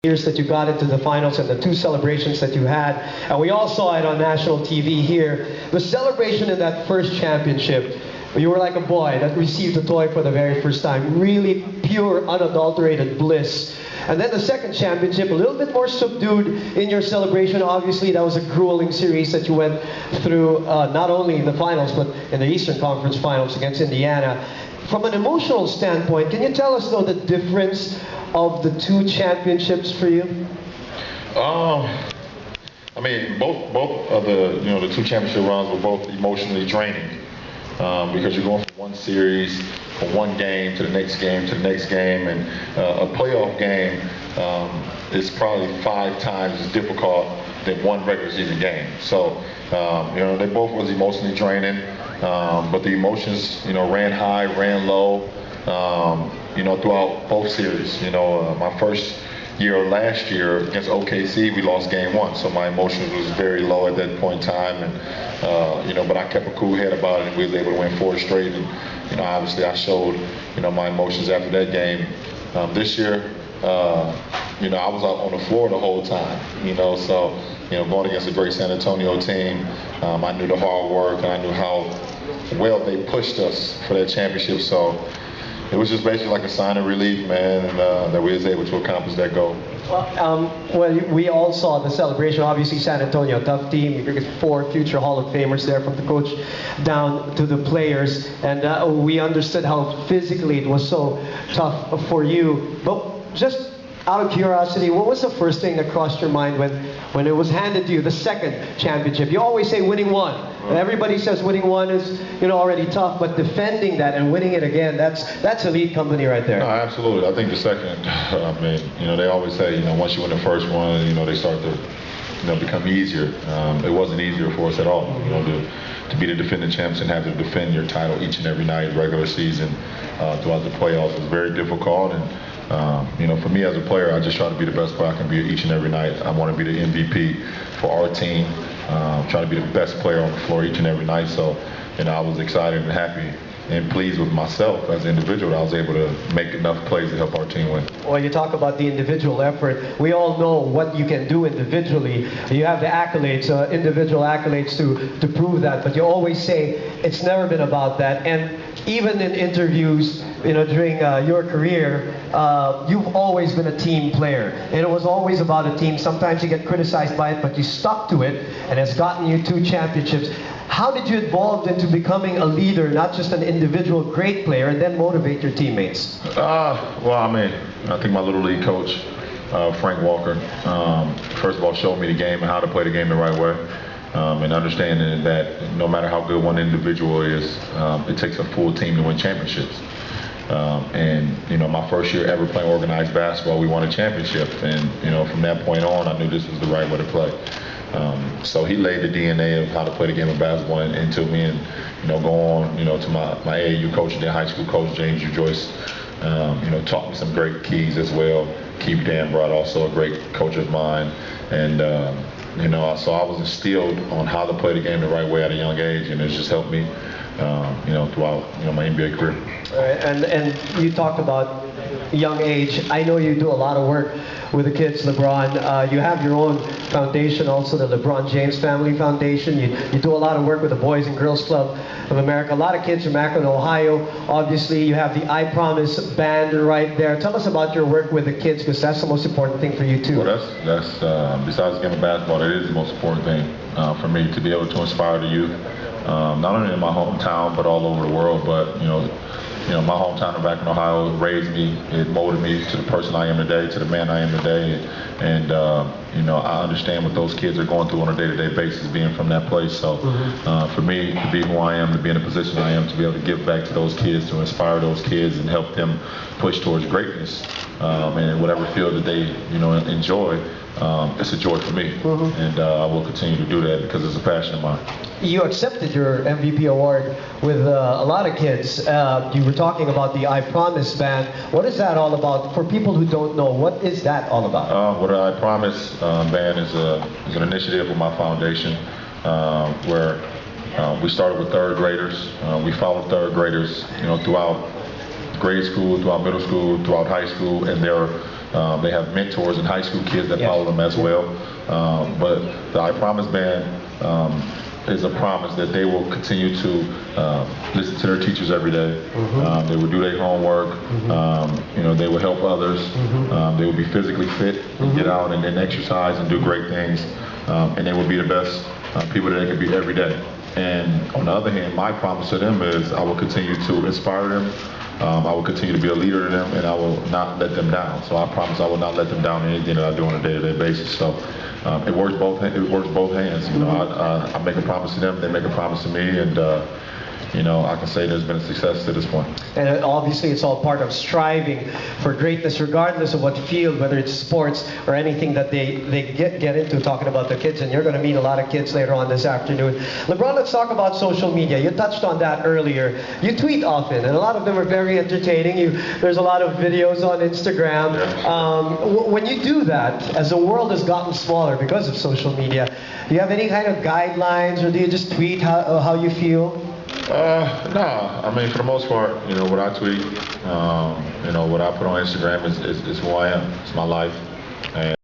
years that you got into the finals and the two celebrations that you had. And we all saw it on national TV here. The celebration in that first championship, you were like a boy that received a toy for the very first time. Really pure, unadulterated bliss. And then the second championship, a little bit more subdued in your celebration. Obviously, that was a grueling series that you went through, not only in the finals, but in the Eastern Conference Finals against Indiana. From an emotional standpoint, can you tell us, though, the difference of the two championships for you? I mean, both of the two championship runs were both emotionally draining because you're going from one series, from one game to the next game to the next game, and a playoff game is probably 5 times as difficult than one regular season game. So, they both was emotionally draining, but the emotions, ran high, ran low. Throughout both series. My first year last year against OKC, we lost game 1, so my emotions was very low at that point in time, and but I kept a cool head about it, and we was able to win 4 straight, and obviously I showed my emotions after that game. This year, I was out on the floor the whole time, so going against a great San Antonio team, I knew the hard work and I knew how well they pushed us for that championship, so it was just basically like a sign of relief, man, and that we was able to accomplish that goal. Well, we all saw the celebration. Obviously, San Antonio, tough team. You get 4 future Hall of Famers there, from the coach down to the players, and we understood how physically it was so tough for you. But just out of curiosity, what was the first thing that crossed your mind when it was handed to you, the second championship? You always say winning one. And everybody says winning one is, already tough, but defending that and winning it again, that's elite company right there. No, absolutely. I think the second, they always say, once you win the first one, they start to, become easier. It wasn't easier for us at all, to be the defending champs and have to defend your title each and every night, regular season, throughout the playoffs was very difficult. And for me as a player, I just try to be the best player I can be each and every night. I want to be the MVP for our team. Try to be the best player on the floor each and every night. So, I was excited and happy and pleased with myself as an individual. I was able to make enough plays to help our team win. Well, you talk about the individual effort. We all know what you can do individually. You have the accolades, individual accolades to prove that. But you always say it's never been about that. And even in interviews, during your career, you've always been a team player. And it was always about a team. Sometimes you get criticized by it, but you stuck to it, and it's gotten you 2 championships. How did you evolve into becoming a leader, not just an individual great player, and then motivate your teammates? I think my little league coach, Frank Walker, first of all showed me the game and how to play the game the right way. And understanding that no matter how good one individual is, it takes a full team to win championships. My first year ever playing organized basketball, we won a championship. And, from that point on, I knew this was the right way to play. So he laid the DNA of how to play the game of basketball into me, and, go on, to my AAU coach and then high school coach, James U. Joyce, taught me some great keys as well. Keith Danbrod, also a great coach of mine. And, so I was instilled on how to play the game the right way at a young age, and it's just helped me, throughout, my NBA career. All right, and you talked about young age. I know you do a lot of work with the kids, Lebron. You have your own foundation, also the LeBron James Family Foundation. You do a lot of work with the Boys and Girls Club of America. A lot of kids from Akron, Ohio. Obviously, you have the I Promise band right there. Tell us about your work with the kids, because that's the most important thing for you too. Well, that's besides the game of basketball, that is the most important thing for me, to be able to inspire the youth, not only in my hometown but all over the world. But my hometown of Akron, Ohio raised me. It molded me to the person I am today, to the man I am today. And I understand what those kids are going through on a day-to-day basis, being from that place. So for me to be who I am, to be in the position I am, to be able to give back to those kids, to inspire those kids and help them push towards greatness, and in whatever field that they enjoy, it's a joy for me. And I will continue to do that because it's a passion of mine. You accepted your MVP award with a lot of kids. You were talking about the I Promise band. What is that all about? For people who don't know, what is that all about? What I Promise band is an initiative of my foundation, where we started with 3rd graders. We followed 3rd graders, throughout grade school, throughout middle school, throughout high school, and their They have mentors and high school kids that Yes. follow them as well. But the I Promise Band is a promise that they will continue to listen to their teachers every day. They will do their homework. They will help others. They will be physically fit and get out and then exercise and do great things. And they will be the best people that they can be every day. And on the other hand, my promise to them is I will continue to inspire them. I will continue to be a leader to them, and I will not let them down. So I promise I will not let them down in anything that I do on a day-to-day basis. So it works both hands. I make a promise to them, they make a promise to me, and I can say there's been a success to this point. And obviously, it's all part of striving for greatness, regardless of what field, whether it's sports or anything that they get into. Talking about the kids, and you're going to meet a lot of kids later on this afternoon. Lebron, let's talk about social media. You touched on that earlier. You tweet often, and a lot of them are very entertaining. There's a lot of videos on Instagram. When you do that, as the world has gotten smaller because of social media, do you have any kind of guidelines, or do you just tweet how you feel? No, I mean, for the most part, what I tweet, what I put on Instagram is who I am. It's my life. And